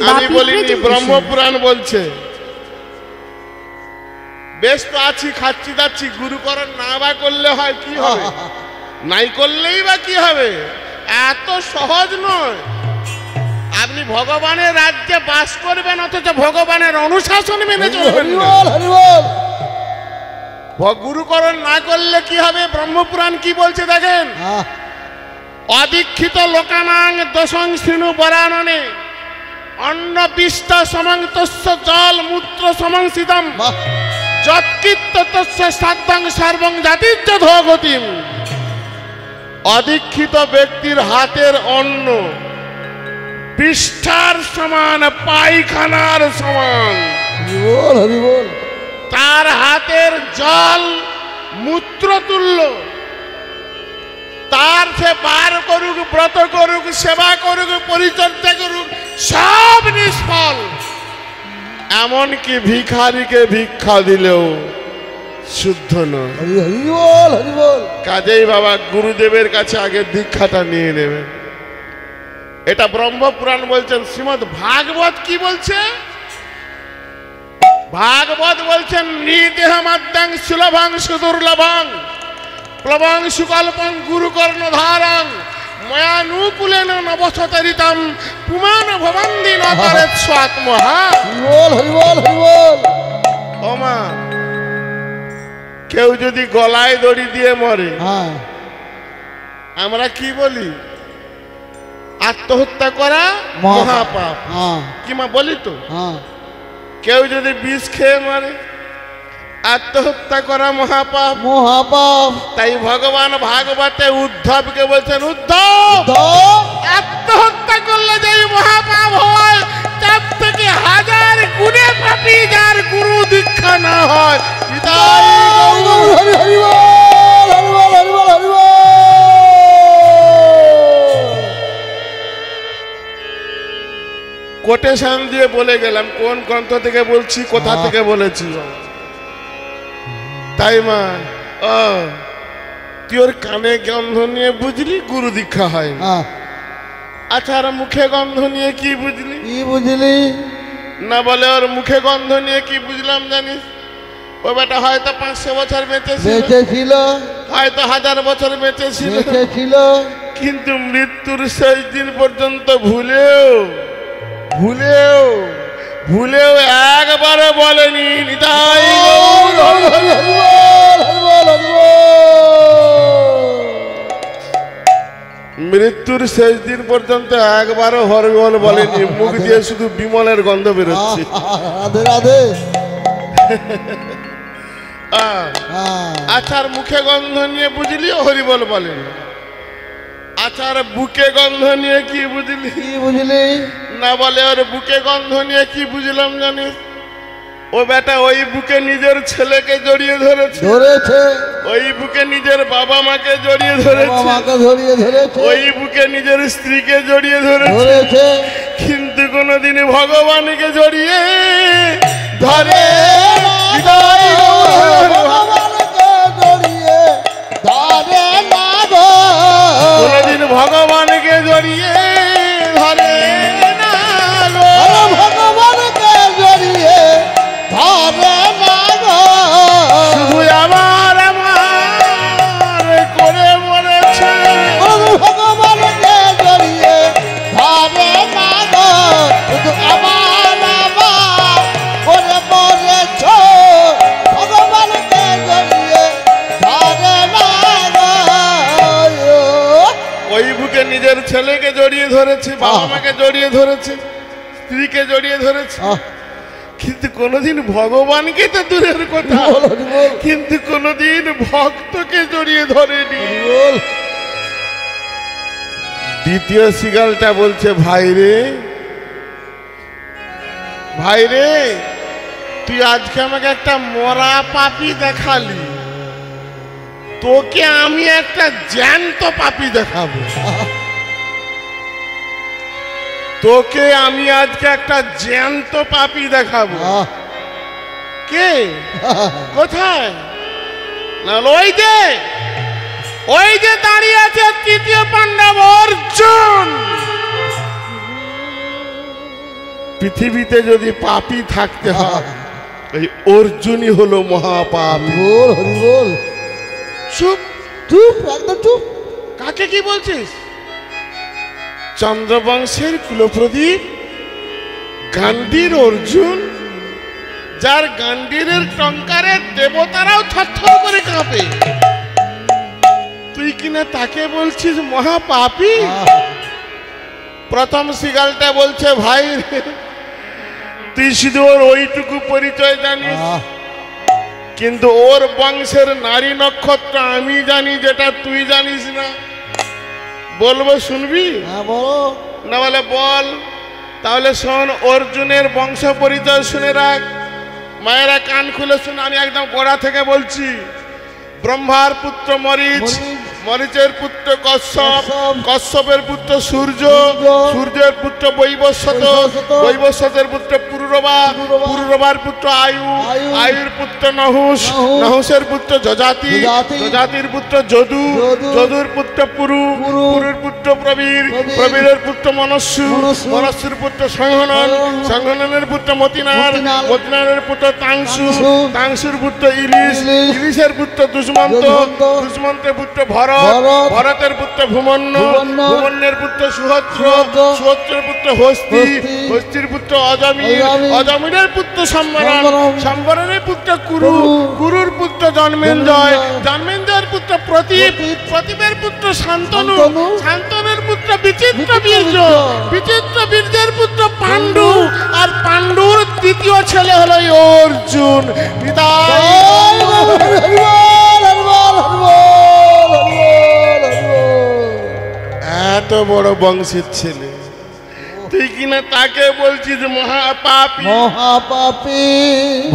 যে আমি বলিনি, ব্রহ্মপুরাণ বলছে। বেশ তো আছি, খাচ্ছি যাচ্ছি, গুরুকরণ না বা করলে হয় কি হবে, নাই করলেই বা কি হবে, এত সহজ নয়। আপনি ভগবানের রাজ্যে বাস করবেন অথচ ভগবানের অনুশাসন মেনে চলবেন না। গুরুকরণ না করলে কি হবে, ব্রহ্মপুরাণ কি বলছে দেখেন। অদীক্ষিত লোকানাং দশং শ্রীণু বরাননে অন্ন পিষ্ট সমং তস্য জল মূত্র সমং শীতম যৎকৃত্য তস্য সাধ্যং সর্বং জাতির্য ধগতিম। অদীক্ষিত ব্যক্তির হাতের অন্ন পৃষ্ঠার সমান, পায়খানার সমান। তার হাতের জল মূত্র তুল্য। তার সে বার করুক, ব্রত করুক, সেবা করুক, পরিচর্যা করুক, সব নিষ্ফল। এমনকি ভিখারিকে ভিক্ষা দিলেও শুদ্ধ নয়। কাজেই বাবা গুরুদেবের কাছে আগে দীক্ষাটা নিয়ে নেবেন। এটা ব্রহ্মপুরাণ বলছেন। শ্রীমদ ভাগবত কি বলছে? ভাগবত বলছেন নিদেহমাদ্যাং সুলভং সুদুর্লভং প্লবং সুকল্পং গুরুকর্ণ ধারং ময়ানুকূলেন নবশতরিতম পুমান ভবন্দি নতরেৎ স্বাত্মহা। ওমা, কেউ যদি গলায় দড়ি দিয়ে মরে, আমরা কি বলি? আত্মহত্যা করা মহাপাপ। কি মা বলি তো? কেউ যদি বিষ খেয়ে মরে, আত্মহত্যা করা মহাপাপ। মহাপাপ। তাই ভগবান ভাগবতে উদ্ধবকে বলছেন, উদ্ধব আত্মহত্যা করলে যে মহাপাপ হয় তার থেকে 1000 গুণে পাপী যার গুরু দীক্ষা না হয়। কোটেশন দিয়ে বলে গেলাম, কোন গ্রন্থ থেকে বলছি, কোথা থেকে বলেছি। তাই মা, তুই ওর কানে গন্ধ নিয়ে বুঝলি গুরু দীক্ষা হয়। আচ্ছা, আর মুখে গন্ধ নিয়ে কি বুঝলি? কি বুঝলি না বলে, ওর মুখে গন্ধ নিয়ে কি বুঝলাম জানিস? ও বেটা হয়তো 500 বছর বেঁচে ছিল, হয়তো 1000 বছর বেঁচে ছিল, কিন্তু মৃত্যুর শেষ দিন পর্যন্ত ভুলেও একবারও বলেনি নিতাই মৃত্যুর শেষ দিন পর্যন্ত একবারও হরিবল বলেনি। মুখ দিয়ে শুধু বিমলের গন্ধ বেরোচ্ছে। আচার মুখে গন্ধ নিয়ে বুঝলি হরিবল বলেন। আচার বুকে গন্ধ নিয়ে কি বুঝলি? না বলে, ওর বুকে গন্ধ নিয়ে কি বুঝলাম জানিস? ও বেটা ওই বুকে নিজের ছেলেকে জড়িয়ে ধরেছে, ওই বুকে নিজের বাবা মাকে জড়িয়ে ধরেছে, ওই বুকে নিজের স্ত্রীকে জড়িয়ে ধরেছে, কিন্তু কোনোদিন ভগবানকে জড়িয়ে ধরে কোনদিন ভগবানকে জড়িয়ে ধরে না, ভগবানকে জড়িয়ে ধরে না, শুধু আমার করে মরেছে, ভগবানকে জড়িয়ে ধরে না, শুধু আমার করে মরেছ, ভগবানকে জড়িয়ে ধরে না। ওই বুকে নিজের ছেলেকে জড়িয়ে ধরেছে, বাবা মাকে জড়িয়ে ধরেছে, স্ত্রীকে জড়িয়ে ধরেছে, কিন্তু কোনোদিন ভগবানকে তো দূরের কথা, কিন্তু কোনোদিন ভক্তকে জড়িয়ে ধরেনি। দ্বিতীয় সিগালটা বলছে, ভাই রে তুই আজকে আমাকে একটা মরা পাপী দেখালি, তোকে আমি একটা জ্যান্ত পাপী দেখাবো। তোকে আমি আজকে একটা জ্যান্ত পাপী দেখাবো। কে? কোথায়? না ওই যে দাঁড়িয়ে আছে তৃতীয় পাণ্ডব অর্জুন। পৃথিবীতে যদি পাপী থাকতে হয় এই অর্জুনই হলো মহাপাপী। বল হরি বল। চুপ চুপ, একদম চুপ। কাকে কি বলছিস? চন্দ্রবংশের কুলপ্রদীপ গান্ডীর অর্জুন, যার গান্ডীরের টঙ্কারে দেবতারাও থরথর করে কাঁপে, তুই কিনা তাকে বলছিস মহাপাপী? প্রথম সিগালটা বলছে, ভাই তুই শুধু ওর ওইটুকু পরিচয় জানিস, কিন্তু ওর বংশের নারী নক্ষত্র আমি জানি যেটা তুই জানিস না। বলবো, শুনবি? না বলে বল। তাহলে শোন, অর্জুনের বংশ পরিচয় শুনে রাখ। মায়েরা কান খুলে শুন, আমি একদম গোড়া থেকে বলছি। ব্রহ্মার পুত্র মরিচ, মরিচের পুত্র কশ্যপ, কশ্যপের পুত্র সূর্য, সূর্যের পুত্র বৈবস্বত, বৈবস্বতের পুত্র পুরুরবা, পুরুরবার পুত্র আয়ু, আয়ুর পুত্র নহুষ, নহুষের পুত্র যজাতি, যজাতির পুত্র যদু, যদুর পুত্র পুরু, পুরুর পুত্র প্রবীর, প্রবীরের পুত্র মনস্সু, মনস্সুর পুত্র সংহনন, সংহননের পুত্র মতিনার, মতিনারের পুত্র তাংশু, তাংশুর পুত্র ইলিশ, ইলিশের পুত্র দুষ্মন্ত, দুষ্মন্তের পুত্র ভরত, ভরতের পুত্র ভূমন্য, ভূমন্যের পুত্র সুহস্র, সুহস্রের পুত্র হস্তি, হস্তির পুত্র অজমির, অজমিরের পুত্র সম্বরণ, সম্বরণের পুত্র কুরু, কুরুর পুত্র জন্মেঞ্জয়, জন্মেঞ্জয়ের পুত্র প্রতীপ, প্রতীপের পুত্র শান্তনু, শান্তনুর পুত্র বিচিত্র বীর্য, বিচিত্র বীর্যের পুত্র পাণ্ডু, আর পাণ্ডুর দ্বিতীয় ছেলে হলো অর্জুন। এত বড় বংশের ছেলে, তুই কিনা তাকে বলছিস মহাপাপী? মহাপাপী।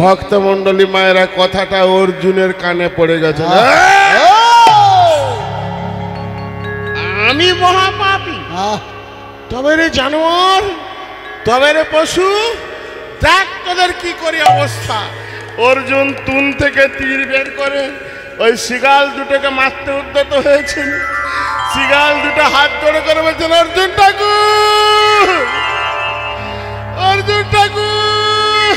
ভক্তমণ্ডলী মায়েরা, কথাটা অর্জুনের কানে পড়ে গেছে। আমি মহাপাপী? তবে রে জানোয়ার, তবে রে পশু, দেখ তোদের কি করে অবস্থা। অর্জুন তুন থেকে তীর বের করে ওই শিগাল দুটোকে মারতে উদ্যত হয়েছিল। শিগাল দুটো হাত ধরে করে বলছেন, অর্জুন ঠাকুর, অর্জুন ঠাকুর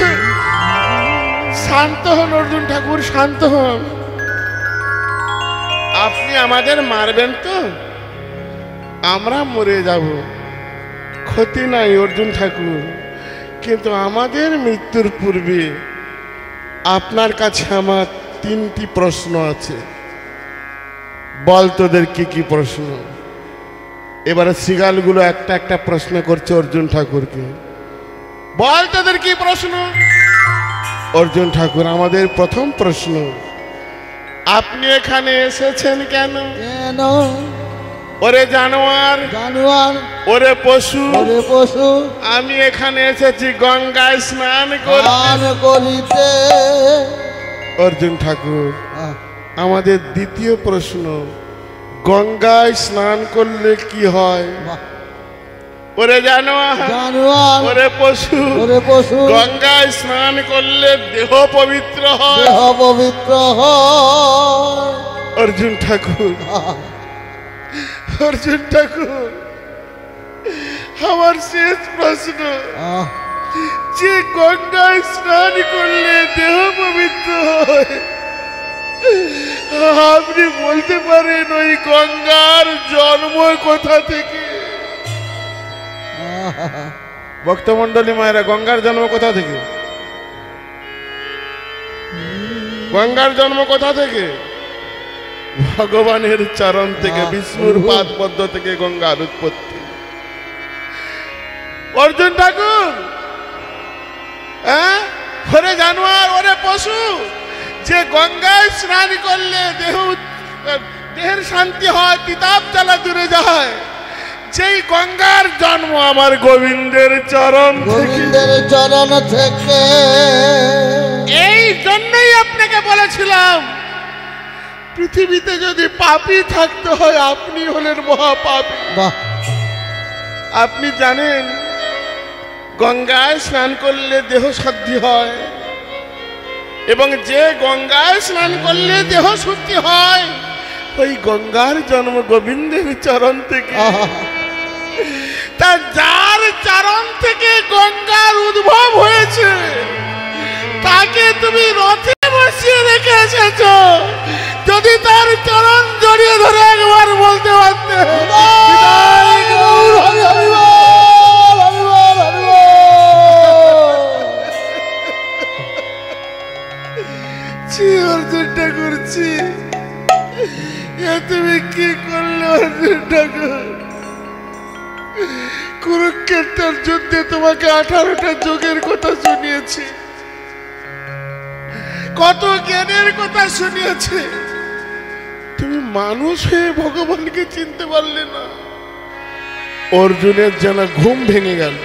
শান্ত হন, অর্জুন ঠাকুর শান্ত হন। আপনি আমাদের মারবেন তো? আমরা মরে যাব, ক্ষতি নাই অর্জুন ঠাকুর, কিন্তু আমাদের মৃত্যুর পূর্বে আপনার কাছে আমার 3টি প্রশ্ন আছে। বল তোদের কি কি প্রশ্ন? এবারে শিগালগুলো একটা একটা প্রশ্ন করছে অর্জুন ঠাকুরকে। বল তোদের কি প্রশ্ন? অর্জুন ঠাকুর, আমাদের প্রথম প্রশ্ন, আপনি এখানে এসেছেন কেন? কেন? ওরে জানোয়ার, জানোয়ার, ওরে পশু, ওরে পশু, আমি এখানে এসেছি গঙ্গায় স্নান করিতে। অর্জুন ঠাকুর, আমাদের দ্বিতীয় প্রশ্ন, গঙ্গায় স্নান করলে কি হয়? ওরে জানোয়ার, জানোয়ার, ওরে পশু, ওরে পশু, গঙ্গায় স্নান করলে দেহ পবিত্র হয়। দেহ পবিত্র হয়। অর্জুন ঠাকুর, অর্জুন ঠাকুর, আমার শেষ প্রশ্ন, যে গঙ্গায় স্নান করলে দেহ পবিত্র হয়, আপনি বলতে পারেন ওই গঙ্গার জন্ম কোথা থেকে? ভক্তমণ্ডলী মায়েরা, গঙ্গার জন্ম কোথা থেকে? গঙ্গার জন্ম কোথা থেকে? ভগবানের চরণ থেকে, বিষ্ণুর পাদ পদ্ম থেকে গঙ্গার উৎপত্তি। অর্জুন ঠাকুর, ওরে জানোয়ার, ওরে পশু, যে গঙ্গায় স্নান করলে দেহের শান্তি হয়, তিতাব জ্বালা দূরে যায়, যেই গঙ্গার জন্ম আমার গোবিন্দের চরণ থেকে। এই জন্যই আপনাকে বলেছিলাম, পৃথিবীতে যদি পাপী থাকতে হয় আপনি হলেন মহাপাপী। আপনি জানেন গঙ্গায় স্নান করলে দেহ শুদ্ধি হয়, এবং যে গঙ্গায় স্নান করলে দেহ শুদ্ধি হয় ওই গঙ্গার জন্ম গোবিন্দের চরণ থেকে। তা যার চরণ থেকে গঙ্গার তুমি রথে বসিয়ে রেখে এসেছো, যদি তার চরণ জড়িয়ে ধরে একবার বলতে পারতে। হরি গৌর, হরি হরি বল, হরি বল, হরি বল। ছি অর্জুন ঠাকুর, ছি, এ তুমি কি করলে অর্জুন ঠাকুর? কুরুক্ষেত্রের যুদ্ধে তোমাকে 18টা যোগের কথা শুনিয়েছি, কত জ্ঞানের কথা শুনিয়েছে, তুমি মানুষ হয়ে ভগবানকে চিনতে পারলে না। অর্জুনের যেন ঘুম ভেঙে গেল।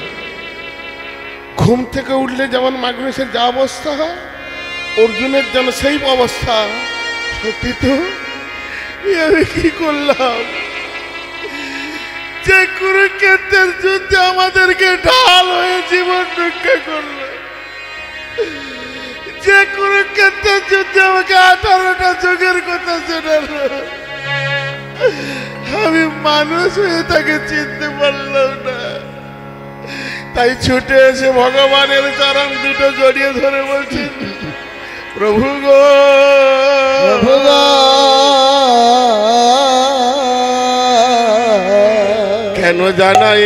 ঘুম থেকে উঠলে যেমন মাগনেশের যা অবস্থা হয়, অর্জুনের যেন সেই অবস্থা। সত্যি তো, আমি কি করলাম? যে কুরুক্ষেত্রের যুদ্ধে আমাদেরকে ঢাল হয়ে জীবন রক্ষা করলো, যে কুরুক্ষেত্রের যুদ্ধে আমাকে 18টা যুগের কথা শোনালো, আমি মানুষ হয়ে তাকে চিনতে পারলাম না। তাই ছুটে এসে ভগবানের চরণ দুটো জড়িয়ে ধরে বলছি, প্রভু গো, প্রভু গো, কেন জানাই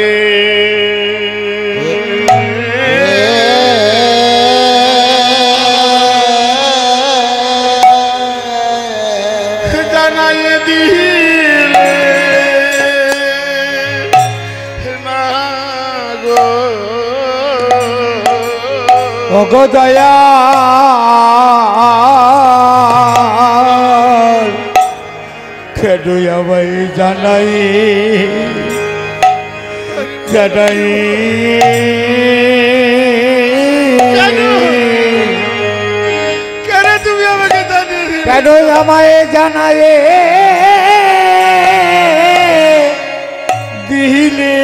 ওগো দয়াল, কেন আমায় জানাই জানাই কেন তুমি আমাকে জানিয়ে দিলে? কেন আমায় জানাই দিলে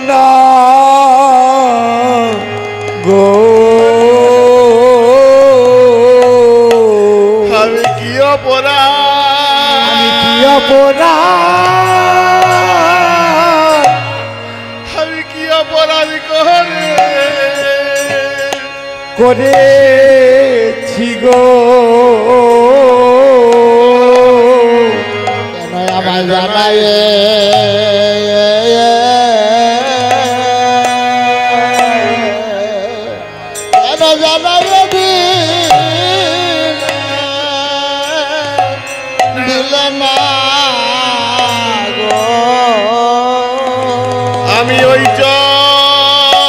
না গো? আমি কি অপরাধ, আমি কি অপরাধ, আমি কি অপরাধ করেছি গো? কেন আমায় জানাই কেন জানাই দিলে না গো? আমি ওই চরণে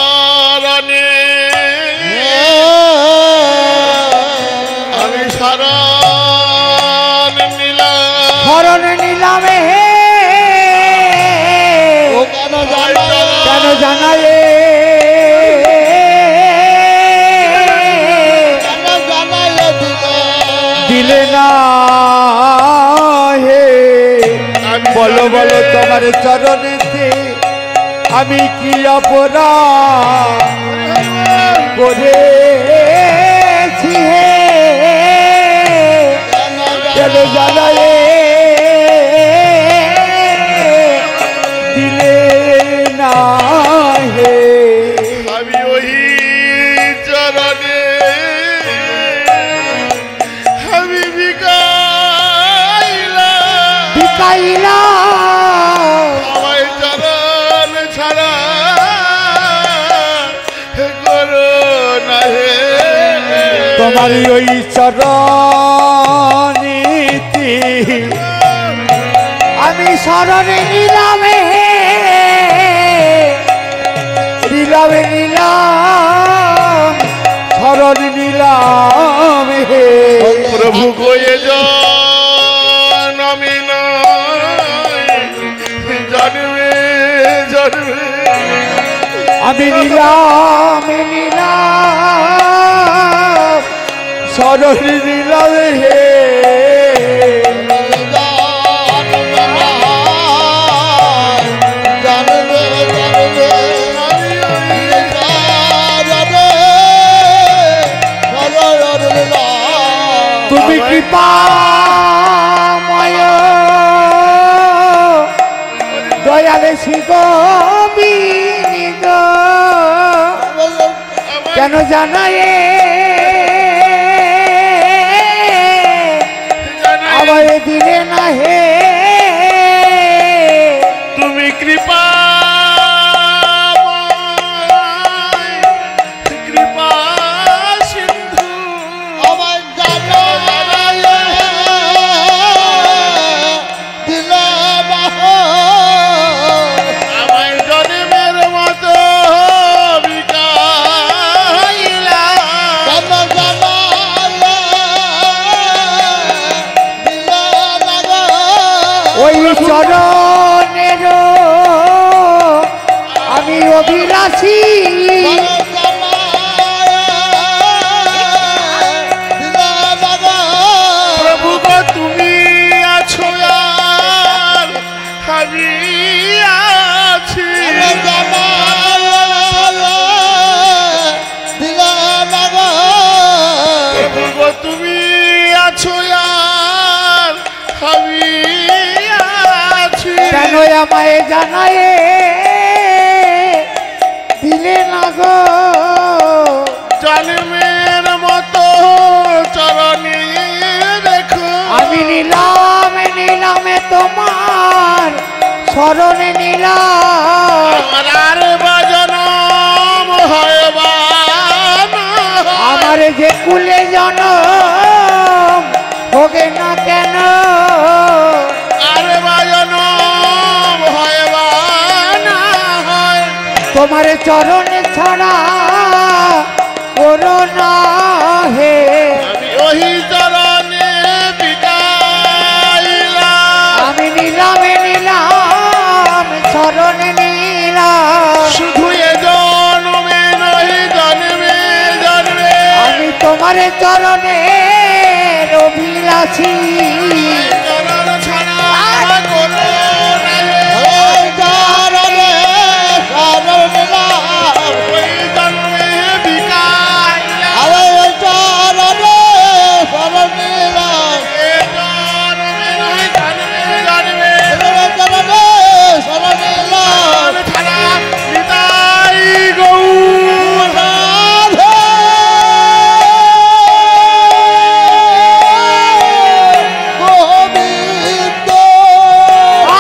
আমি শরণ নিলাম, শরণ নিলামে ও কেন জানাই কেন জানাই কেন জানাই দিলে না হে? বলো বলো তোমার চরণেতে আমি কি অপরাধ করেছি হে? কেন জানাই দিলে না হে? আমি ওই চরণে আমি বিকাইলাম আমায় চরণ ছাড়া করো না হে। তোমার ওই চরণীতি আমি শরণে নিলামে নিলাম শরণ নিলাম হে। প্রভু কয়ে জন্মে জন্মে জন্মে আমি নিলাম শরণ নিলাম হে। তুমি কৃপাময় দয়ালে শিব বিনীত কেন জানাই আবার দিলে না হে তুমি কৃপা কৃপা সিন্ধু আমার জানা দিলে না আমায় জন্মের মতো বিকাইলা জানা জানা দিলে না ওই চরণের আমি অভিলাষী প্রভু গো তুমি আছো আর আমি আছি প্রভু গো তুমি আছো আর আমি আছি কেন আমায় জানাই দিলে না গো জন্মের মতো চরণে দেখো আমি নিলামে তোমার স্মরণে নিলাম আমার আর বাজনম হয় বা না আমার যে কুলে জনম হোগে না কেন আর বাজনম হয় বা না হয় তোমার চরণে ছাড়া করো না হে আমি ওই চরণে বিকাইলাম আমি নিলাম স্মরণে নিলাম শুধু এ জন্মে নয় জন্মে জন্মে আমি তোমার চরণে অভিলাষী চরণ ছাড়া কোনো নাই। ওই জন্মে বিকাইলাম এ জন্মে নয় জন্মে জন্মে চরণ ছাড়া নিতাই গৌর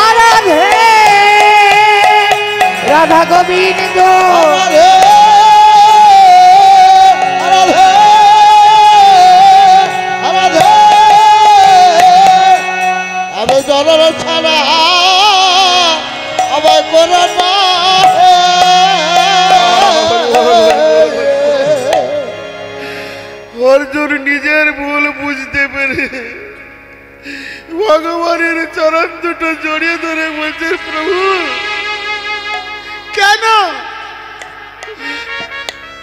আরাধে রাধা গোবিন্দ আমি জলের ছাড়া আবার করে না অর্জুন নিজের ভুল বুঝতে পেরে ভগবানের চরণ দুটো জড়িয়ে ধরে বলছে প্রভু কেন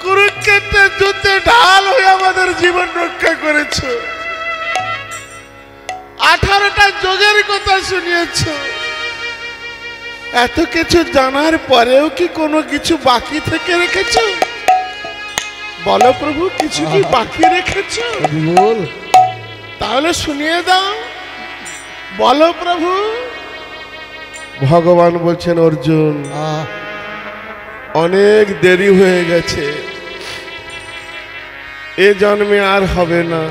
কুরুক্ষেত্রের যুদ্ধে ঢাল হয়ে আমাদের জীবন রক্ষা করেছ 18টা যোগের কথা শুনিয়েছ এত কিছু জানার পরেও কি কোনো কিছু বাকি থেকে রেখেছ বলো প্রভু কিছু কি বাকি রেখেছ তাহলে শুনিয়ে দাও বলো প্রভু ভগবান বলছেন অর্জুন অনেক দেরি হয়ে গেছে এ জন্মে আর হবে না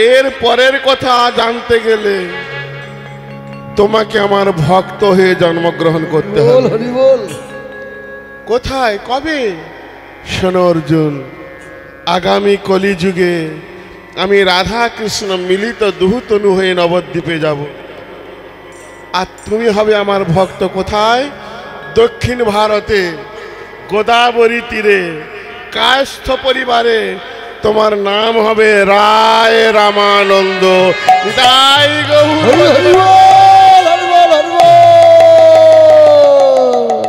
এর পরের কথা জানতে গেলে তোমাকে আমার ভক্ত হয়ে জন্মগ্রহণ করতে হবে কোথায় কবে শোনো অর্জুন আগামী কলিযুগে আমি রাধা কৃষ্ণ মিলিত দুহুতনু হয়ে নবদ্বীপে যাব আর তুমি হবে আমার ভক্ত কোথায় দক্ষিণ ভারতে গোদাবরী তীরে কায়স্থ পরিবারে তোমার নাম হবে রায় রামানন্দ তাই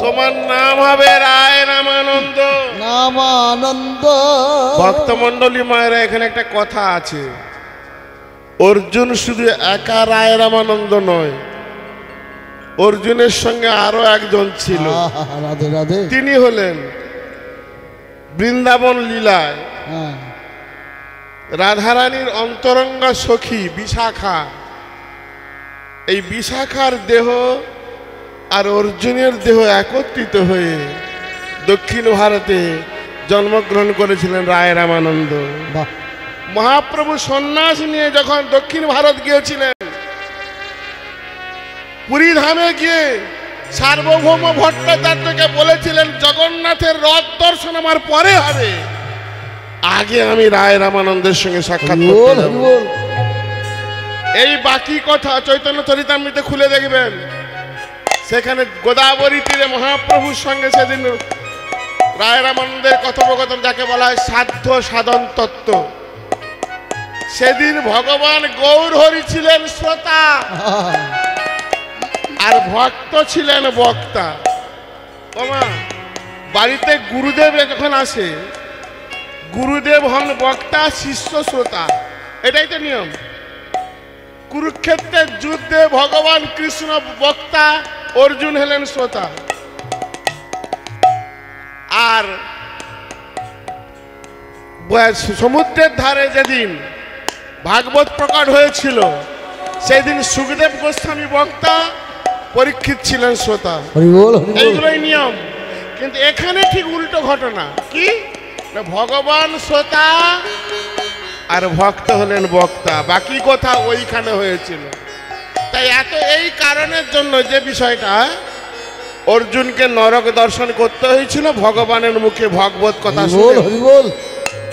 তোমার নাম হবে রায় রামানন্দ নামানন্দ ভক্তমন্ডলী মায়েরা এখানে একটা কথা আছে অর্জুন শুধু একা রায় রামানন্দ নয় অর্জুনের সঙ্গে আরো একজন ছিল রাধে রাধে তিনি হলেন বৃন্দাবন লীলায় রাধারানীর অন্তরঙ্গা সখী বিশাখা এই বিশাখার দেহ আর অর্জুনের দেহ একত্রিত হয়ে দক্ষিণ ভারতে জন্মগ্রহণ করেছিলেন রায় রামানন্দ। বাহ মহাপ্রভু সন্ন্যাস নিয়ে যখন দক্ষিণ ভারত গিয়েছিলেন, পুরী ধামে গিয়ে সার্বভৌম ভট্টাচার্যকে বলেছিলেন জগন্নাথের রথ দর্শন আমার পরে হবে, আগে আমি রায় রামানন্দের সঙ্গে সাক্ষাৎ করতে বল যাব। বল এই বাকি কথা চৈতন্য চরিতামৃতে খুলে দেখবেন, সেখানে গোদাবরী তীরে মহাপ্রভুর সঙ্গে সেদিন রায় রামানন্দের কথোপকথন, যাকে বলা হয় সাধ্য সাধন তত্ত্ব। সেদিন ভগবান গৌর হরি ছিলেন শ্রোতা আর ভক্ত ছিলেন বক্তা। ওমা, বাড়িতে গুরুদেব যখন আসে, গুরুদেব হন বক্তা, শিষ্য শ্রোতা, এটাই তো নিয়ম। কুরুক্ষেত্রের যুদ্ধে ভগবান কৃষ্ণ বক্তা, অর্জুন হলেন শ্রোতা। আর সমুদ্রের ধারে যেদিন ভাগবত প্রকট হয়েছিল, সেদিন সুখদেব গোস্বামী বক্তা, পরীক্ষিত ছিলেন শ্রোতা। হরি বল হরি বল এইগুলোই নিয়ম। কিন্তু এখানে ঠিক উল্টো ঘটনা। কি না, ভগবান শ্রোতা আর ভক্ত হলেন বক্তা, বাকি কথা ওইখানে হয়েছিল। তাই এই কারণের জন্য যে বিষয়টা, অর্জুনকে নরক দর্শন করতে হয়েছিল ভগবানের মুখে ভগবত কথা বল শুনে। হরি বল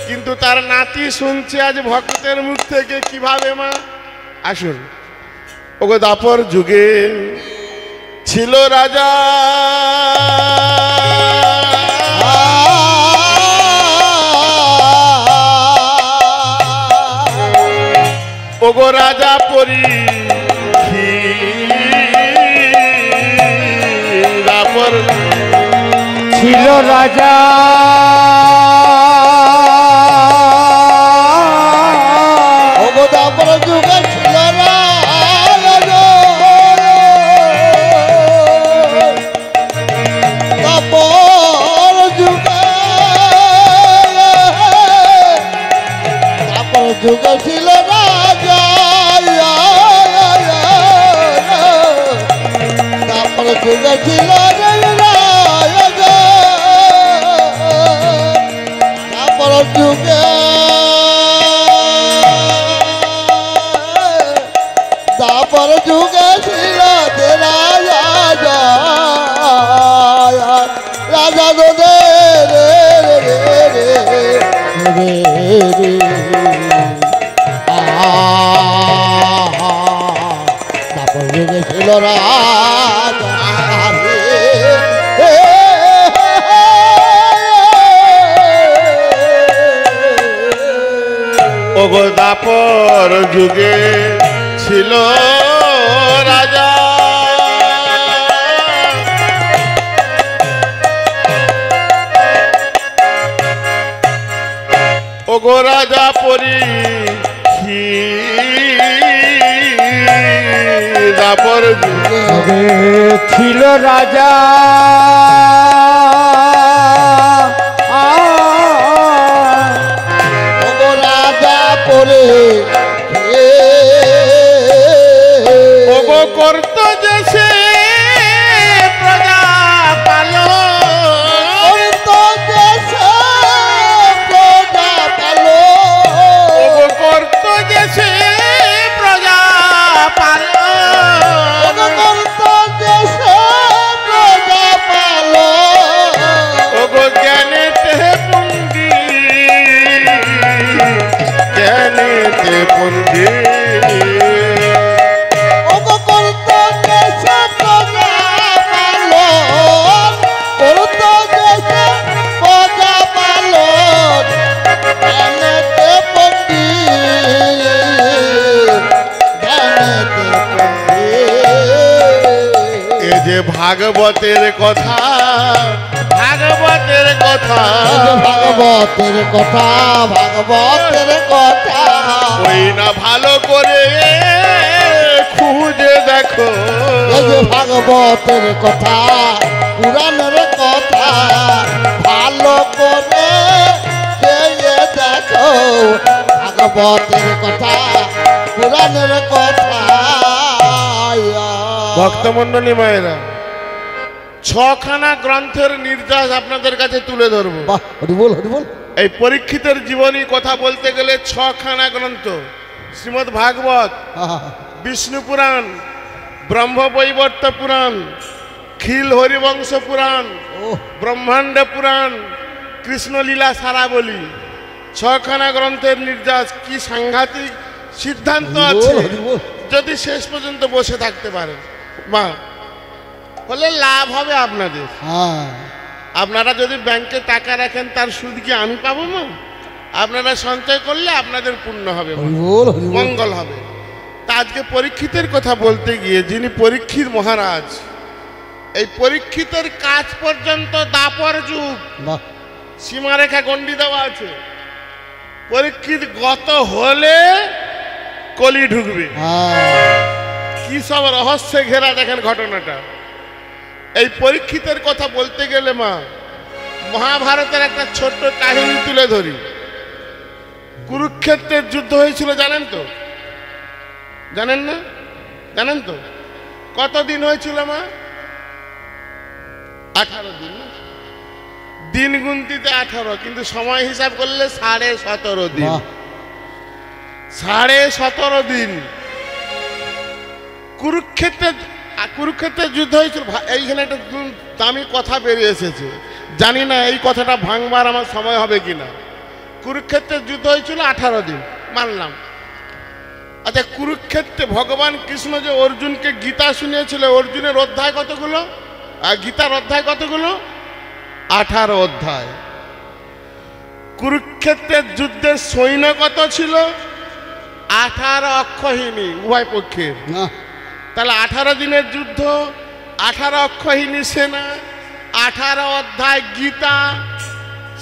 কিন্তু তার নাতি শুনছে আজ ভক্তের মুখ থেকে, কিভাবে মা? আসুন, ওগো দাপর যুগে ছিল রাজা, ওগো রাজা দাপর ছিল রাজা ওগো দাপর যুগে ছিল দাপর যুগে, দাপর যুগে ছিল রাজা, দাপর যুগে ছিল রাজা, দাপর যুগে, দাপর যুগে ছিল রাজা, রাজা গো রে দাপর যুগে ছিল রাজা, ওগো দাপর যুগে ছিল রাজা, ওগো রাজা দাপর যুগে ছিল রাজা ওগো রাজা পরে ওগো করত যে সে প্রজা পালন, তো দেশে প্রজা পালো, ওগো করত যে সে প্রজা পালন, তো দেশে প্রজা পালো, ওগো জ্ঞানেতে পুঞ্জি, জ্ঞানেতে পুঞ্জি, ওগো করতো দেশে প্রজা পালো, করতো দেশে প্রজা পালো, জ্ঞানেতে পণ্ডিত, জ্ঞানেতে পণ্ডিত। এ যে ভাগবতের কথা, ভাগবতের কথা, ভাগবতের কথা, ভাগবতের কথা, ওই না ভালো করে খুঁজে দেখো, এই যে ভাগবতের কথা, পুরাণের কথা, ভালো করে চেয়ে দেখো, ভাগবতের কথা, পুরাণের কথা। ভক্তমণ্ডলী মায়েরা, ছখানা গ্রন্থের নির্যাস আপনাদের কাছে তুলে ধরবো। বাহ, হরি বল, হরি বল। এই পরীক্ষিতের জীবনী কথা বলতে গেলে ছখানা গ্রন্থ, শ্রীমদ্ ভাগবত, আহা, বিষ্ণু পুরাণ, ব্রহ্মবৈবর্ত পুরাণ, খিল হরিবংশ পুরাণ, ও ব্রহ্মাণ্ড পুরাণ, কৃষ্ণলীলা সারাবলি, ছখানা গ্রন্থের নির্যাস। কি সাংঘাতিক সিদ্ধান্ত হরি বল, আছে হরি বল। যদি শেষ পর্যন্ত বসে থাকতে পারেন। মা হলে লাভ হবে আপনাদের। হ্যাঁ, আপনারা যদি ব্যাংকে টাকা রাখেন তার সুদ কি আমি পাবো না? আপনারা সঞ্চয় করলে আপনাদের পুণ্য হবে, হরি বল, হরি বল। মঙ্গল হবে। তা আজকে পরীক্ষিতের কথা বলতে গিয়ে, যিনি পরীক্ষিত মহারাজ, এই পরীক্ষিতের কাজ পর্যন্ত দাপর যুগ, বাহ, সীমারেখা গণ্ডি দেওয়া আছে। পরীক্ষিত গত হলে কলি ঢুকবে। হ্যাঁ, কি সব রহস্যে ঘেরা দেখেন ঘটনাটা। এই পরীক্ষিতের কথা বলতে গেলে মা, মহাভারতের একটা ছোট্ট কাহিনী তুলে ধরি। কুরুক্ষেত্রের যুদ্ধ হয়েছিল জানেন তো? জানেন না? জানেন তো কতদিন হয়েছিল মা? 18 দিন না? দিন গুনতিতে 18, কিন্তু সময় হিসাব করলে 17.5 দিন। বাহ, 17.5 দিন কুরুক্ষেত্রের যুদ্ধ হয়েছিল। এইখানে একটা দামি কথা বেরিয়ে এসেছে, জানি না এই কথাটা ভাঙবার আমার সময় হবে কিনা। কুরুক্ষেত্রের যুদ্ধ হয়েছিল 18 দিন, মানলাম। আচ্ছা, কুরুক্ষেত্রে ভগবান কৃষ্ণ যে অর্জুনকে গীতা শুনিয়েছিল, অর্জুনের অধ্যায় কতগুলো আর গীতার অধ্যায় কতগুলো? 18 অধ্যায়। কুরুক্ষেত্রের যুদ্ধের সৈন্য কত ছিল? 18 অক্ষহিনী উভয় পক্ষের। না, তাহলে 18 দিনের যুদ্ধ, 18 অক্ষহিনী সেনা, 18 অধ্যায় গীতা।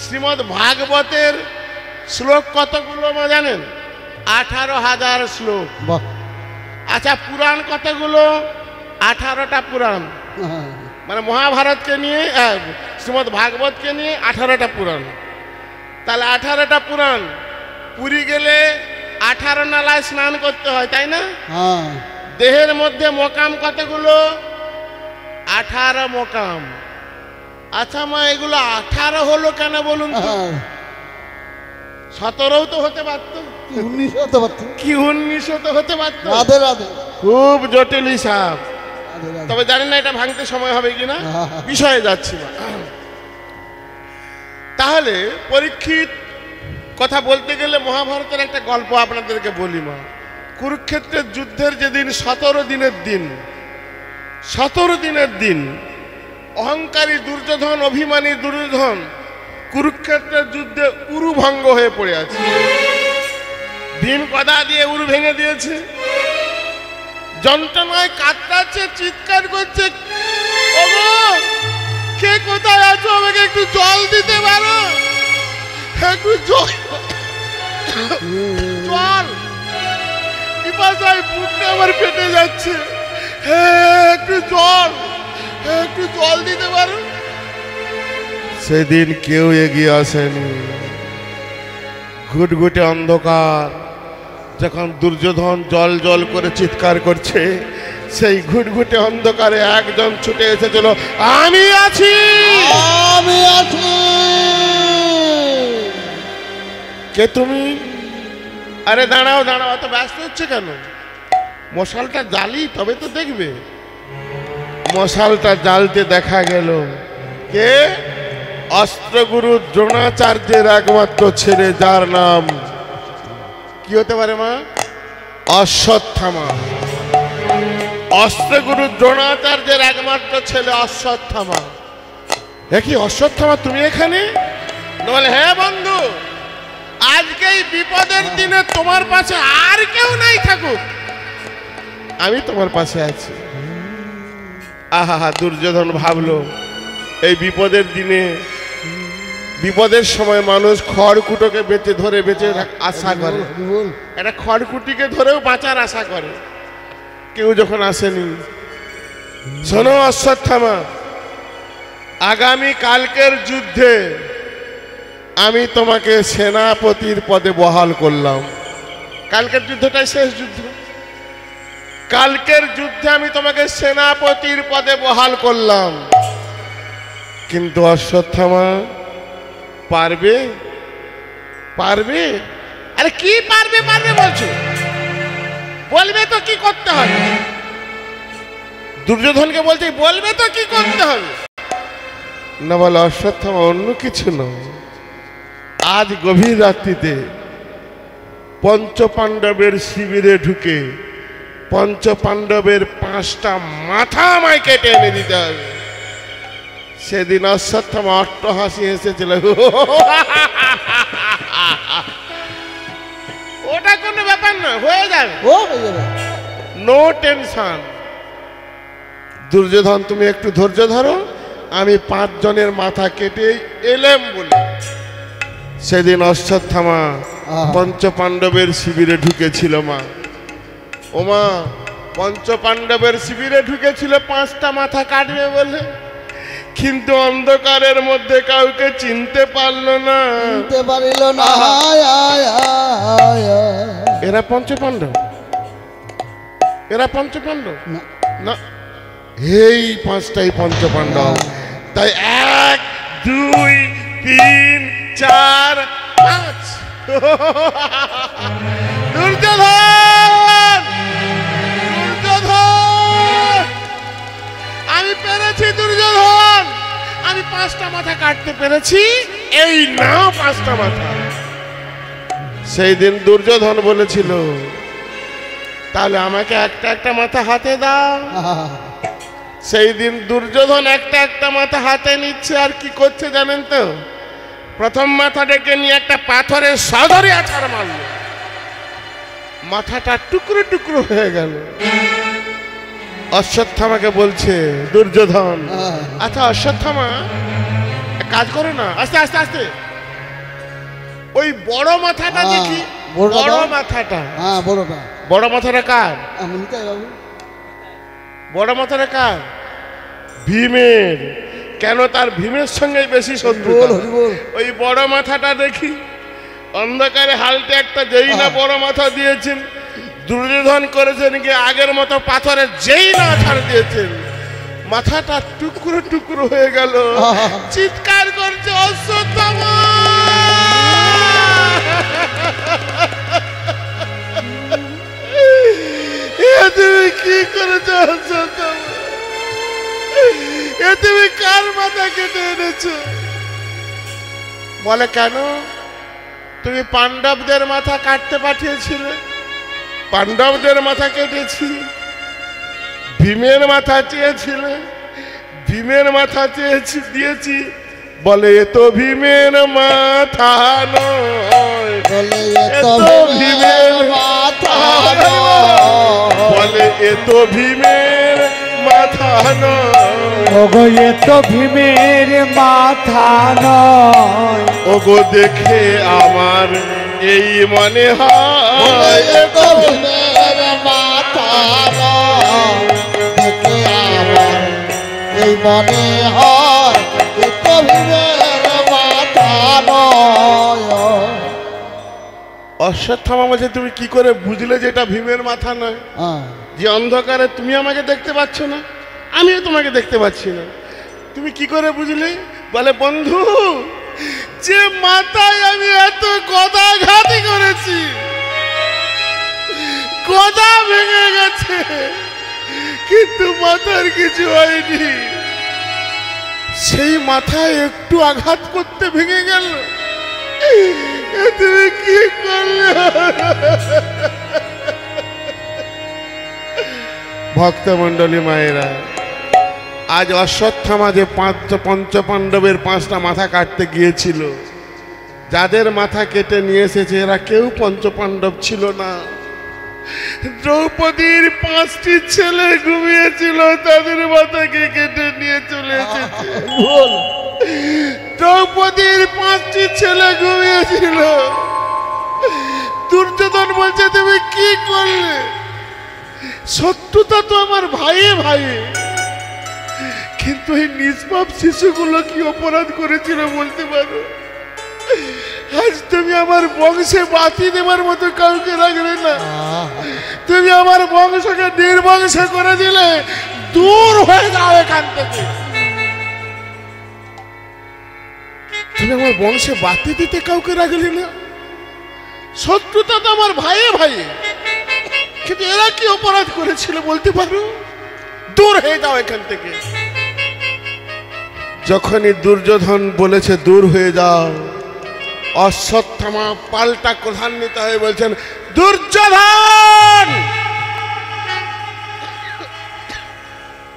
শ্রীমদ্ ভাগবতের শ্লোক কতগুলো মা জানেন? 18,000 শ্লোক। বাহ, আচ্ছা, পুরাণ কতগুলো? 18টা পুরাণ। হ্যাঁ, মানে মহাভারতকে নিয়ে, শ্রীমদ্ ভাগবতকে নিয়ে 18টা পুরাণ। তাহলে 18টা পুরাণ, পুরী গেলে 18 নালায় স্নান করতে হয়, তাই না? হ্যাঁ, দেহের মধ্যে মোকাম কতগুলো? 18 মোকাম। আচ্ছা মা, এগুলো 18 হলো কেন বলুন তো? হ্যাঁ, 17ও তো হতে পারত, কি 19 হতে পারত। কি 1900 তো হতে পারত। রাধে রাধে, খুব জটিল হিসাব। রাধে রাধে। তবে জানি না এটা ভাঙতে সময় হবে কিনা, হ্যাঁ। বিষয়ে যাচ্ছি না। তাহলে পরীক্ষিত কথা বলতে গেলে মহাভারতের একটা গল্প আপনাদেরকে বলি মা। কুরুক্ষেত্রের যুদ্ধের যেদিন 17 দিনের দিন, 17 দিনের দিন অহংকারী দুর্যোধন, অভিমানী দুর্যোধন কুরুক্ষেত্রের যুদ্ধে উরু ভঙ্গ হয়ে পড়ে আছে। ভীম গদা দিয়ে উরু ভেঙে দিয়েছে, যন্ত্রণায় কাতরাচ্ছে, চিৎকার করছে, ওগো কে কোথায় আছো, আমাকে একটু জল দিতে পারো, একটু জল, জল, পিপাসায় বুকটা আমার পেটে যাচ্ছে, একটু জল, একটু জল দিতে পারো। সেদিন কেউ এগিয়ে আসেনি। ঘুটঘুটে অন্ধকার, যখন দুর্যোধন জল জল করে চিৎকার করছে, সেই ঘুটঘুটে অন্ধকারে একজন ছুটে এসেছিল, আমি আছি, আমি আছি। কে তুমি? আরে দাঁড়াও দাঁড়াও, এত ব্যস্ত হচ্ছে কেন? মশালটা জ্বালি তবে তো দেখবে। মশালটা জ্বালতে দেখা গেল কে? অস্ত্রগুরু দ্রোণাচার্যের একমাত্র ছেলে, যার নাম কি হতে পারে মা? অশ্বত্থামা। অস্ত্রগুরু দ্রোণাচার্যের একমাত্র ছেলে অশ্বত্থামা। দেখি অশ্বত্থামা তুমি এখানে? বলে হ্যাঁ বন্ধু, আজকে এই বিপদের দিনে তোমার পাশে আর কেউ নাই থাকুক, আমি তোমার পাশে আছি। আহা, দুর্যোধন ভাবলো এই বিপদের দিনে, বিপদের সময় মানুষ খড়কুটোকে বেঁচে ধরে বেঁচে আশা করে, বল, একটা খড়কুটিকে ধরেও বাঁচার আশা করে। কেউ যখন আসেনি, শোনো অশ্বত্থামা, আগামী কালকের যুদ্ধে আমি তোমাকে সেনাপতির পদে বহাল করলাম। কালকের যুদ্ধটাই শেষ যুদ্ধ। কালকের যুদ্ধে আমি তোমাকে সেনাপতির পদে বহাল করলাম। কিন্তু অশ্বত্থামা পারবে পারবে? আরে কি পারবে পারবে বলছো? বলবে তো কি করতে হবে। দুর্যোধনকে বলছে বলবে তো কি করতে হবে। না বলে অশ্বত্থামা অন্য কিছু নয়, আজ গভীর রাত্রিতে পঞ্চ পাণ্ডবের শিবিরে ঢুকে পঞ্চ পাণ্ডবের 5টা মাথা আমায় কেটে এনে দিতে হবে। সেদিন অশ্বত্থামা অট্ট হাসি হেসেছিল। ওটা কোনো ব্যাপার না, হয়ে যাবে, নো টেনশন। দুর্যোধন তুমি একটু ধৈর্য ধরো, আমি 5 জনের মাথা কেটে এলাম বলে। সেদিন অশ্বত্থামা পঞ্চ পাণ্ডবের শিবিরে ঢুকেছিল। মা ও মা, পঞ্চ পাণ্ডবের শিবিরে ঢুকেছিল 5টা মাথা কাটবে বলে, কিন্তু অন্ধকারের মধ্যে কাউকে চিনতে পারল না। এরা পঞ্চ পাণ্ডব, এরা পঞ্চ পাণ্ডব না, এই 5টাই পঞ্চ পাণ্ডব। তাই 1 2 3 4 5 দুর্যোধন, দুর্যোধন, আমি পেরেছি দুর্যোধন, আমি 5টা মাথা কাটতে পেরেছি, এই নাও 5টা মাথা। সেই দিন দুর্যোধন বলেছিল তাহলে আমাকে একটা একটা মাথা হাতে দাও। সেই দিন দুর্যোধন একটা একটা মাথা হাতে নিচ্ছে, আর কি করছে জানেন তো? প্রথম মাথা ডেকে নিয়ে একটা পাথরের সদরে আছাড় মারল, মাথাটা টুকরো টুকরো হয়ে গেল। অশ্বত্থামাকে বলছে দুর্যোধন, আচ্ছা অশ্বত্থামা কাজ করো না, আস্তে আস্তে আস্তে ওই বড় মাথাটা দেখি, বড় মাথাটা, বড় মাথাটা কার? বড় মাথাটা কার? ভীমের। কেন? তার ভীমের সঙ্গে বেশি শত্রুতা। ওই বড় মাথাটা দেখি। অন্ধকারে হালতে একটা যেই না বড় মাথা দিয়েছেন, দুর্যোধন করেছেন কি আগের মতো পাথরে যেই না ছাড় দিয়েছেন, মাথাটা টুকরো টুকরো হয়ে গেল। চিৎকার করছে অশ্বত্থামা, তুমি কি করেছো অশ্বত্থামা? তুমি কার মাথা কেটে এনেছো? বলে কেন? তুমি পাণ্ডবদের মাথা কাটতে পাঠিয়েছিলে, পাণ্ডবদের মাথা কেটেছি। ভীমের মাথা চেয়েছিলে, ভীমের মাথা চেয়েছি, দিয়েছি। বলে এ তো ভীমের মাথা নয়, এ তো ভীমের মাথা নয়, বলে এ তো ভীমের মাথা নয়, ওগো এ তো ভীমের মাথা নয়, ওগো দেখে আমার এই মনে হয়, এ তো ভীমের মাথা নয়, দেখে আমার এই মনে হয়, এ তো ভীমের মাথা নয়। অশ্বত্থামা বলছে তুমি কি করে বুঝলে যে এটা ভীমের মাথা নয়? যে অন্ধকারে তুমি আমাকে দেখতে পাচ্ছ না, আমিও তোমাকে দেখতে পাচ্ছি না, তুমি কি করে বুঝলে? বলে বন্ধু, যে মাথায় আমি এত গদাঘাতি করেছি, গদা ভেঙে গেছে, কিন্তু মাথার কিছু হয়নি, সেই মাথায় একটু আঘাত করতে ভেঙে গেল। তুমি কি করলে? ভক্তমণ্ডলী মায়েরা, আজ অশ্বত্থামা যে পঞ্চ পাণ্ডবের 5টা মাথা কাটতে গিয়েছিল, যাদের মাথা কেটে নিয়ে এসেছে এরা কেউ পঞ্চ পাণ্ডব ছিল না। দ্রৌপদীর 5টি ছেলে ঘুমিয়েছিল, তাদের মাথাকে কেটে নিয়ে চলে এসেছে। দ্রৌপদীর 5টি ছেলে ঘুমিয়েছিল। দুর্যোধন বলছে তুমি কি করলে? শত্রুতা তো আমার ভাই ভাই, কিন্তু এই নিষ্পাপ শিশুগুলো কি অপরাধ করেছিল বলতে পারো? আজ তুমি আমার বংশে বাতি দেবার মতো কাউকে রাখলে না, তুমি আমার বংশকে নির্বংশ করে দিলে। দূর হয়ে যাও এখান থেকে। তুমি আমার বংশে বাতি দিতে কাউকে রাখলি না। শত্রুতা তো আমার ভাইয়ে ভাইয়ে, কিন্তু এরা কি অপরাধ করেছিল বলতে পারো? দূর হয়ে যাও এখান থেকে। যখনই দুর্যোধন বলেছে দূর হয়ে যাও, অশ্বত্থামা পাল্টা ক্রধান্বিত হয়ে বলছেন, দুর্যোধন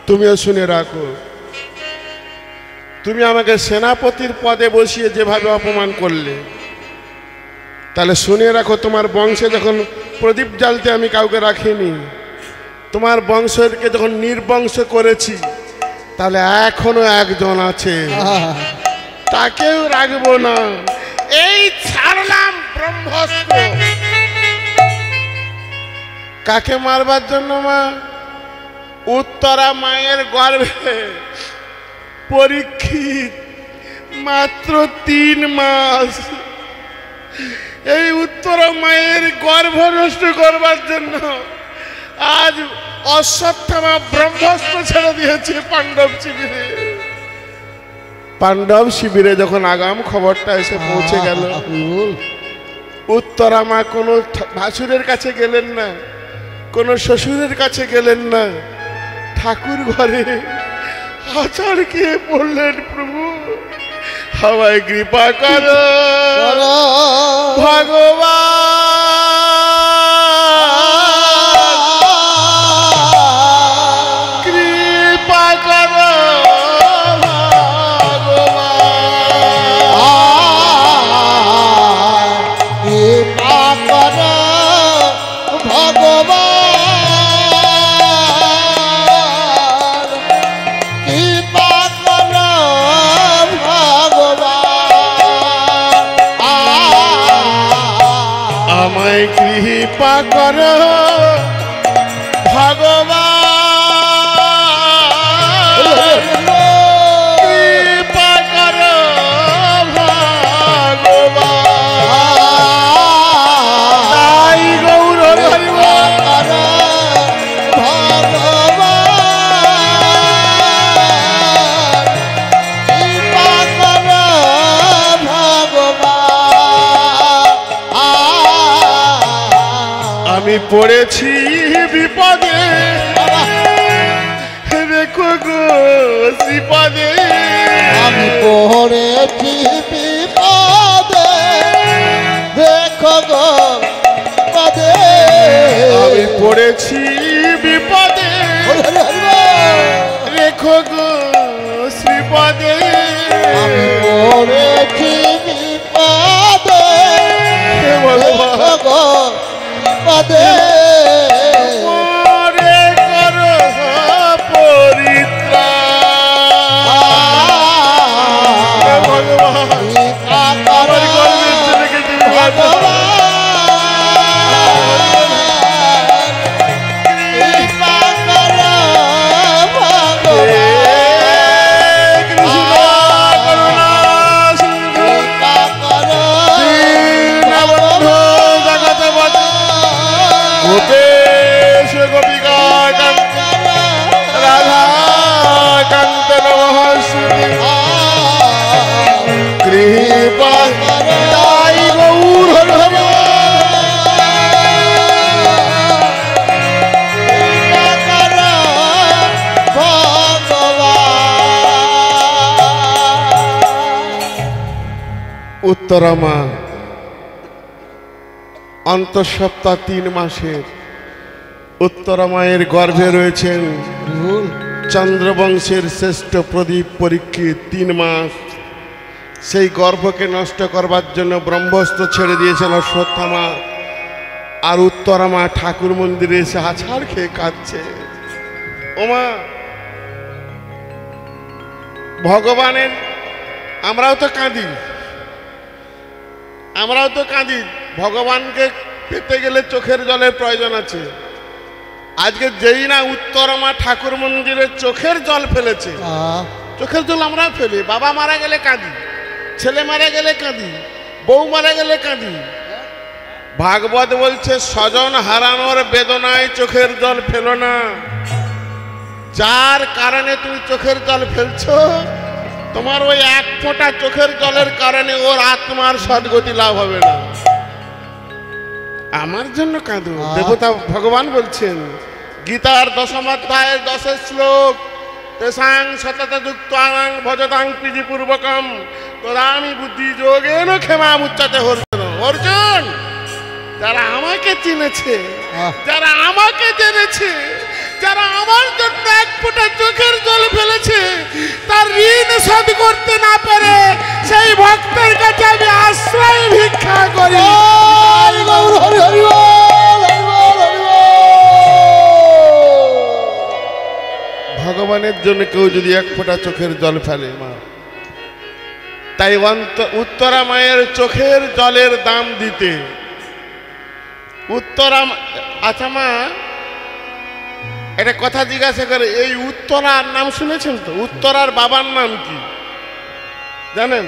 তুমিও শুনে রাখো, তুমি আমাকে সেনাপতির পদে বসিয়ে যেভাবে অপমান করলে, তাহলে শুনে রাখো তোমার বংশে যখন প্রদীপ জ্বালতে আমি কাউকে রাখিনি, তোমার বংশকে যখন নির্বংশ করেছি, তাহলে এখনো একজন আছে, তাকেও রাখবো না। এই ছাড়লাম ব্রহ্মাস্ত্র। কাকে মারবার জন্য? মা উত্তরা মায়ের গর্ভে পরীক্ষিত মাত্র 3 মাস, এই উত্তরা মায়ের গর্ভ নষ্ট করবার জন্য আজ অশ্বত্থামা ব্রহ্মাস্ত্র ছেড়ে দিয়েছে পাণ্ডব শিবিরে। পাণ্ডব শিবিরে যখন আগাম খবরটা এসে পৌঁছে গেল, উত্তরা মা কোনো ভাসুরের কাছে গেলেন না, কোনো শ্বশুরের কাছে গেলেন না, ঠাকুর ঘরে আচার খেয়ে পড়লেন, প্রভু আমায় কৃপা করো ভগবান, কৃপা করো ভগবান, কৃপা করো ভগবান, কৃপা করো ভগবান, আমায় কৃপা করো ভগবান, কৃপা করো ভগবান, তাই গৌর হরি বল। আমি পড়েছি বিপদে, রেখো গো শ্রীপদে, আমি পড়েছি বিপদে, দেখো গো পদে, আমি পড়েছি বিপদে, রেখো গো শ্রীপদে, আমি পড়েছি বিপদে, হে ভগবান, দেখো গো পদে, মরে করো পরিত্রাণ, হে ভগবান, আমার গর্বের জন্য কিছু ভগবান, গোপেশ গোপিকা কান্ত রাধা কান্ত নমঃ কৃপা তাই গৌর হরি উত্তরা মা অন্তঃসপ্তাহ 3 মাসের উত্তরা মায়ের গর্ভে রয়েছেন চন্দ্রবংশের শ্রেষ্ঠ প্রদীপ পরীক্ষিত। 3 মাস সেই গর্ভকে নষ্ট করবার জন্য ব্রহ্মাস্ত্র ছেড়ে দিয়েছেন অশ্বত্থামা, আর উত্তরা মা ঠাকুর মন্দিরে এসে আছাড় খেয়ে কাঁদছে। ওমা ভগবানের, আমরাও তো কাঁদি, আমরাও তো কাঁদি, ভগবানকে পেতে গেলে চোখের জলের প্রয়োজন আছে। আজকে যেই না উত্তরা মা ঠাকুর মন্দিরে চোখের জল ফেলেছে, চোখের জল আমরা ফেলি, বাবা মারা গেলে কাঁদি, ছেলে মারা গেলে কাঁদি, বউ মারা গেলে কাঁদি। ভাগবত বলছে স্বজন হারানোর বেদনায় চোখের জল ফেলো না। যার কারণে তুমি চোখের জল ফেলছো তোমার ওই এক ফোঁটা চোখের জলের কারণে ওর আত্মার সদ্গতি লাভ হবে না। আমার জন্য কাঁদো। দেবতা ভগবান বলছেন গীতার 10ম অধ্যায়ের 10 শ্লোক, তেসাং সতত যুক্তাং ভজতাং প্রীতিপূর্বকম তদামি বুদ্ধি যোগেন ক্ষমা মুচ্যতে অর্জুন। অর্জুন, যারা আমাকে চিনেছে, যারা আমাকে জেনেছে, যারা আমার জন্য এক ফোঁটা চোখের জল ফেলেছে, তার ঋণ শোধ করতে না পারে সেই ভক্তের কাছে আমি আশ্রয় ভিক্ষা করি। ভগবানের জন্য কেউ যদি এক ফোঁটা চোখের জল ফেলে মা, তাই উত্তরা মায়ের চোখের জলের দাম দিতে। উত্তরা, আচ্ছা মা একটা কথা জিজ্ঞাসা করে, এই উত্তরার নাম শুনেছেন তো? উত্তরার বাবার নাম কি জানেন?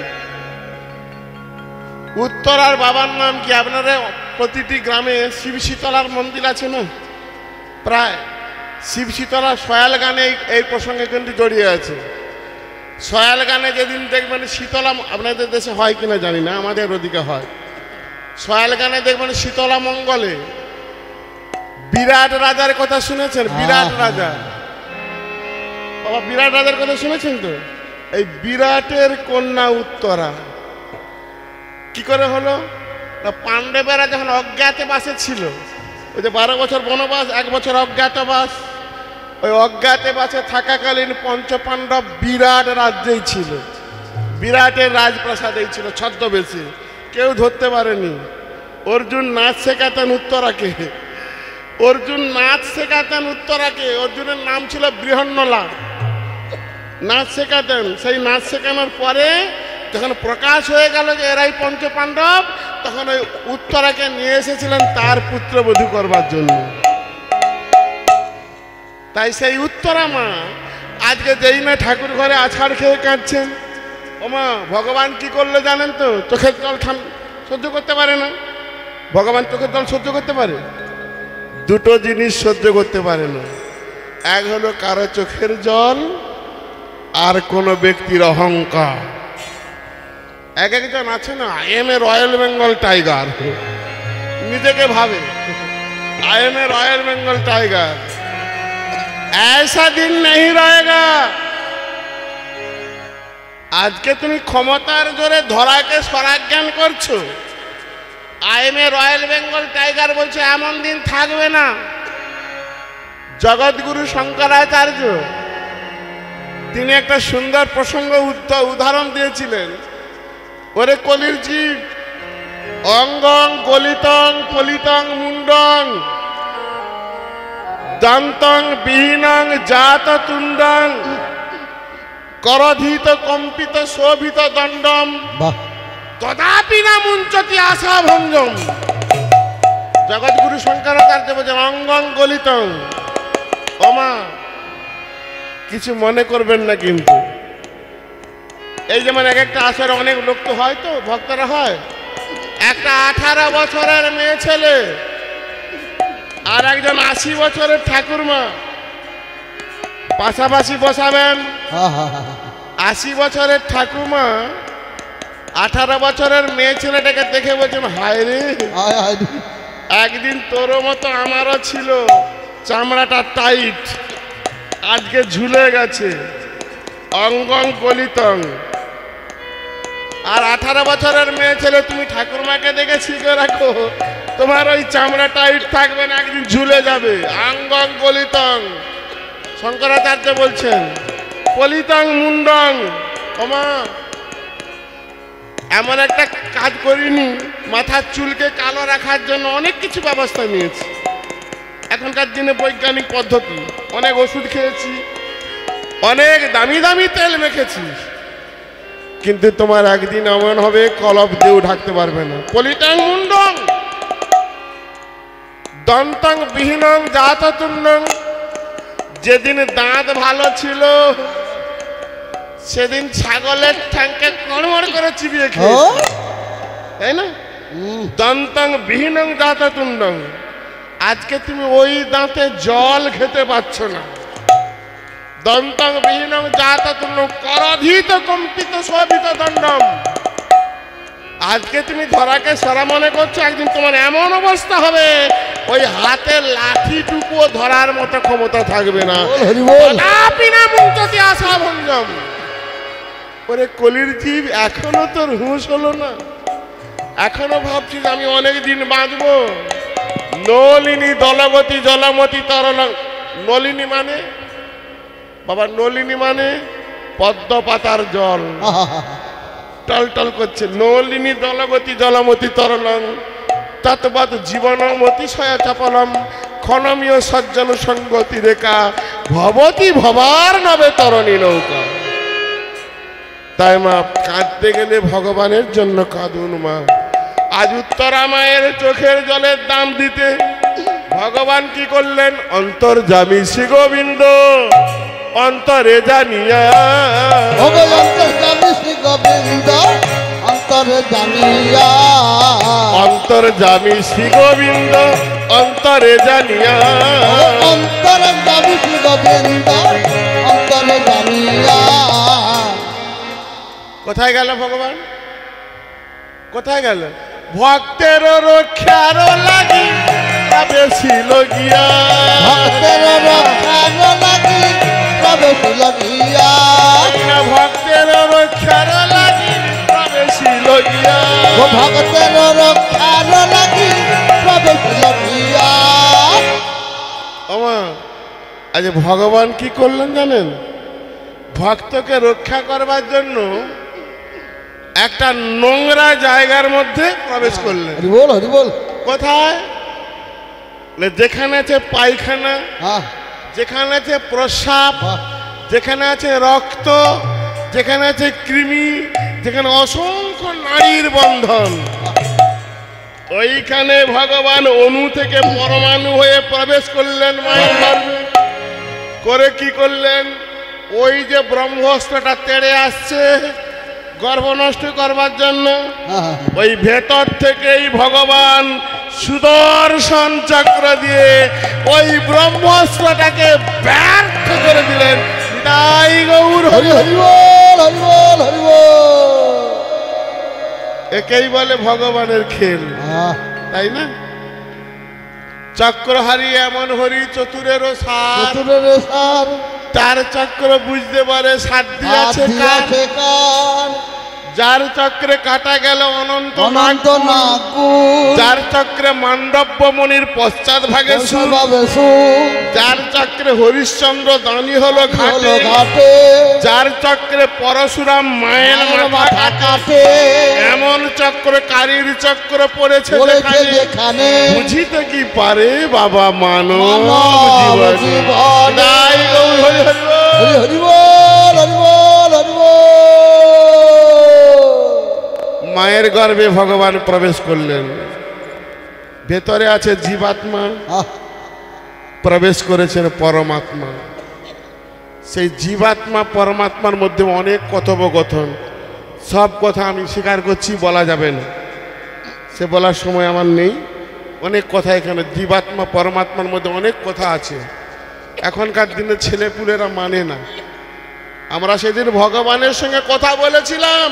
উত্তরার বাবার নাম কি? আপনারা প্রতিটি গ্রামে শিব শীতলার মন্দির আছে না? প্রায় শিব শীতলা সয়াল গানে এই প্রসঙ্গে কিন্তু জড়িয়ে আছে। সয়াল গানে যেদিন দেখবেন শীতলা, আপনাদের দেশে হয় কিনা জানি না, আমাদের ওদিকে হয়। সয়াল গানে দেখবেন শীতলা মঙ্গলে বিরাট রাজার কথা শুনেছেন? বিরাট রাজা, বাবা বিরাট রাজার কথা শুনেছেন তো? এই বিরাটের কন্যা উত্তরা কি করে হলো না, পাণ্ডবেরা যখন অজ্ঞাতবাসে ছিল, ওই যে 12 বছর বনবাস, 1 বছর অজ্ঞাতবাস, ওই অজ্ঞাতবাসে থাকাকালীন পঞ্চপাণ্ডব বিরাট রাজ্যেই ছিল, বিরাটের রাজপ্রাসাদেই ছিল ছদ্মবেশে, কেউ ধরতে পারেনি। অর্জুন নাচ শেখাতেন উত্তরাকে, অর্জুন নাচ শেখাতেন উত্তরাকে। অর্জুনের নাম ছিল বৃহন্নলা, নাচ শেখাতেন। সেই নাচ শেখানোর পরে যখন প্রকাশ হয়ে গেল যে এরাই পঞ্চপাণ্ডব, তখন ওই উত্তরাকে নিয়ে এসেছিলেন তার পুত্রবধূ করবার জন্য। তাই সেই উত্তরা মা আজকে যেই না ঠাকুর ঘরে আছাড় খেয়ে কাঁদছেন, ও মা ভগবান কি করলো জানেন তো? চোখের জল সহ্য করতে পারে না। ভগবান চোখের জল সহ্য করতে পারে? দুটো জিনিস সহ্য করতে পারে না, এক হলো কারো চোখের জল, আর কোন ব্যক্তির অহংকার। এক একজন আছে না, I am a royal Bengal tiger, নিজেকে ভাবে I am a royal Bengal tiger, ऐसा दिन नहीं रहेगा। आज के तुम क्षमतार जोरे धरा के स्वराज्ञान करछो, I am a royal Bengal tiger बोलछे एमन दिन थाकबे ना। जगतगुरु शंकराचार्य তিনি একটা সুন্দর প্রসঙ্গ উদাহরণ দিয়েছিলেন। ওরে কলির জীব, অঙ্গং গলিতং ফলিতং মুন্ডং দন্তং বিহীনং জাত তুণ্ডং করধিত কম্পিত শোভিত দণ্ডম তদাপি না মুঞ্চতি আশা ভঙ্গম। জগৎগুরু শঙ্করাচার্য বলছেন অঙ্গং গলিতং। ওমা কিছু মনে করবেন না, কিন্তু এই যেমন এক একটা আসরে অনেক লোক তো হয়, তো ভক্তরা হয়। একটা 18 বছরের মেয়ে ছেলে আর একজন 80 বছরের ঠাকুরমা পাশাপাশি বসাবেন। 80 বছরের ঠাকুরমা 18 বছরের মেয়ে ছেলেটাকে দেখে বলছেন হায় রে, একদিন তোরও মতো আমারও ছিল, চামড়াটা টাইট, আজকে ঝুলে গেছে, অঙ্গং গলিতং। আর 18 বছরের মেয়ে ছেলে তুমি ঠাকুরমাকে দেখে শিখে রাখো, তোমার ওই চামড়া টাইট থাকবে না, একদিন ঝুলে যাবে। অঙ্গং গলিতং। শঙ্করাচার্য বলছেন পলিতং মুন্ডং। ওমা এমন একটা কাজ করিনি, মাথার চুলকে কালো রাখার জন্য অনেক কিছু ব্যবস্থা নিয়েছি। এখনকার দিনে বৈজ্ঞানিক পদ্ধতি, অনেক ওষুধ খেয়েছি, অনেক দামি দামি তেল মেখেছি, কিন্তু তোমার একদিন এমন হবে কলপ দিয়েও ঢাকতে পারবে না। পলিটাং মুন্ডং দন্তং বিহীনং জাততুণ্ডং। যেদিন দাঁত ভালো ছিল সেদিন ছাগলের ঠ্যাংকে কড়মড় করে চিবিয়ে খেয়েছে, তাই না? দন্তং বিহীনং জাততুণ্ডং। আজকে তুমি ওই দাঁতে জল খেতে পাচ্ছ না, দন্তং বিহীনং জাততুল্য করধিত কম্পিত শোভিত দণ্ডম। আজকে তুমি ধরাকে সরা মনে করছো, একদিন তোমার এমন অবস্থা হবে ওই হাতের লাঠিটুকুও ধরার মতো ক্ষমতা থাকবে না। ওরে কলির জীব, এখনো তোর হুঁশ হলো না? এখনো ভাবছিস আমি অনেক দিন বাঁচবো? নলিনী দলগতি জলমতি তরল। নলিনী মানে বাবা, নলিনী মানে পদ্ম পাতার জল টলটল করছে। নলিনী দলগতি জলমতি তরলং তৎবৎ জীবনমতি সয়া চাপলম ক্ষণমীয় সজ্জন সঙ্গতি রেখা ভবতি ভবার নবে তরণী নৌকা। তাই মা, কাঁদতে গেলে ভগবানের জন্য কাঁদুন মা। আজ উত্তরা মায়ের চোখের জলের দাম দিতে ভগবান কি করলেন? অন্তর্যামী শ্রী গোবিন্দ অন্তরে জানিয়া, অন্তর্যামী শ্রী গোবিন্দ অন্তরে জানিয়া, অন্তর্যামী শ্রী গোবিন্দ অন্তরে জানিয়া, অন্তর্যামী শ্রী গোবিন্দ অন্তরে জানিয়া। কোথায় গেল ভগবান? কোথায় গেল? ভক্তের রক্ষার লাগি প্রবেশিল গিয়া, ভক্তের রক্ষার লাগি প্রবেশিল গিয়া, ভক্তের রক্ষার লাগি প্রবেশিল গিয়া, ভক্তের রক্ষার লাগি প্রবেশিল গিয়া। ওমা, আজ ভগবান কি করলেন জানেন? ভক্তকে রক্ষা করবার জন্য একটা নোংরা জায়গার মধ্যে প্রবেশ করলেন। হরি বল, হরি বল। কোথায়? যেখানে আছে পায়খানা, হ্যাঁ, যেখানে আছে প্রস্রাব, যেখানে আছে রক্ত, যেখানে আছে কৃমি, যেখানে অসংখ্য নারীর বন্ধন, ওইখানে ভগবান অণু থেকে পরমাণু হয়ে প্রবেশ করলেন মায়ের গর্ভে। করে কি করলেন? ওই যে ব্রহ্মাস্ত্রটা তেড়ে আসছে গর্ভ নষ্ট করবার জন্য, ওই ভেতর থেকেই ভগবান সুদর্শন চক্র দিয়ে ওই ব্রহ্মাস্ত্রটাকে ব্যর্থ করে দিলেন। তাই গৌর হরি হরি বল, হরি বল, হরি বল। একেই বলে ভগবানের খেল, তাই না? চক্রহারি এমন হরি চতুরেরও সার, চতুরের সার, তার চক্র বুঝতে পারে সাধ্য আছে কার। যার চক্রে কাটা গেল অনন্ত অনন্ত নাগু, যার চক্রে মান্ডব্য মনির পশ্চাৎ ভাগে সুর, যার চক্রে হরিশ্চন্দ্র দানি হলো ঘাটে, যার চক্রে পরশুরাম মায়ের মাথা কাটে, এমন চক্র কারীর চক্র পড়েছে যেখানে, বুঝিতে কি পারে বাবা মানব জীবন। তাই গৌর হরি হরি বল, হরি বল, হরি বল, হরি বল। মায়ের গর্ভে ভগবান প্রবেশ করলেন। ভেতরে আছে জীবাত্মা, প্রবেশ করেছেন পরমাত্মা। সেই জীবাত্মা পরমাত্মার মধ্যে অনেক কথোপকথন, সব কথা আমি স্বীকার করছি, বলা যাবে না, সে বলার সময় আমার নেই। অনেক কথা এখানে জীবাত্মা পরমাত্মার মধ্যে অনেক কথা আছে। এখনকার দিনে ছেলেপুলেরা মানে না। আমরা সেদিন ভগবানের সঙ্গে কথা বলেছিলাম,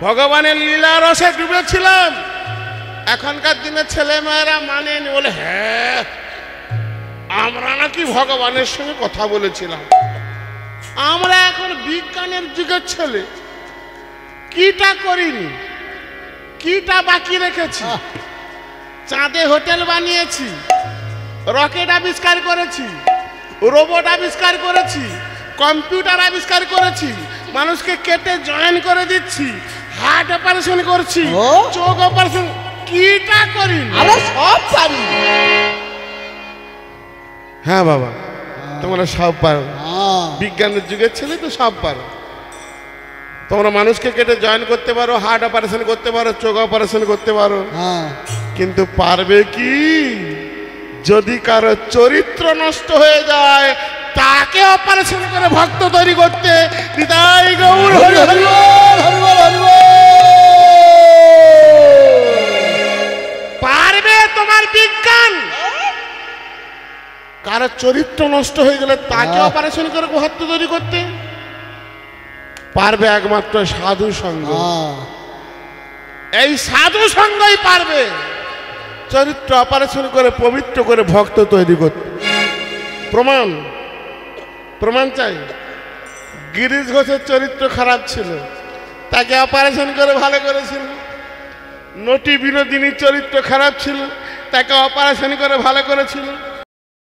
ভগবানের লীলা রসে ডুবেছিলাম। এখনকার দিনে ছেলে মেয়েরা মানেনি, বলে হ্যাঁ আমরা নাকি ভগবানের সঙ্গে কথা বলেছিলাম। আমরা এখন বিজ্ঞানের যুগের ছেলে, কিটা করিনি, কিটা বাকি রেখেছি? চাঁদে হোটেল বানিয়েছি, রকেট আবিষ্কার করেছি, রোবট আবিষ্কার করেছি, কম্পিউটার আবিষ্কার করেছি, মানুষকে কেটে জয়েন করে দিচ্ছি, হার্ট অপারেশন করছি, চোখ অপারেশন, কিটা করি? আমরা সব পারি। হ্যাঁ বাবা, তোমরা সব পারো, বিজ্ঞানের যুগের ছেলে তো সব পারো। তোমরা মানুষকে কেটে জয়েন করতে পারো, হার্ট অপারেশন করতে পারো, চোখ অপারেশন করতে পারো, কিন্তু পারবে কি যদি কারো চরিত্র নষ্ট হয়ে যায় তাকে অপারেশন করে ভক্ত তৈরি করতে? নিতাই গৌর হরি হরি বল, হরি বল, হরি বল। পারবে তোমার বিজ্ঞান? কারো তাহলে চরিত্র নষ্ট হয়ে গেলে তাকে অপারেশন করে ভক্ত তৈরি করতে পারবে একমাত্র সাধু সঙ্গ। এই সাধু সঙ্গই পারবে চরিত্র অপারেশন করে পবিত্র করে ভক্ত তৈরি করতে। প্রমাণ প্রমাণ চাই। গিরিশ ঘোষের চরিত্র খারাপ ছিল, তাকে অপারেশন করে ভালো করেছিল। নটি বিনোদিনীর চরিত্র খারাপ ছিল, তাকে অপারেশন করে ভালো করেছিল।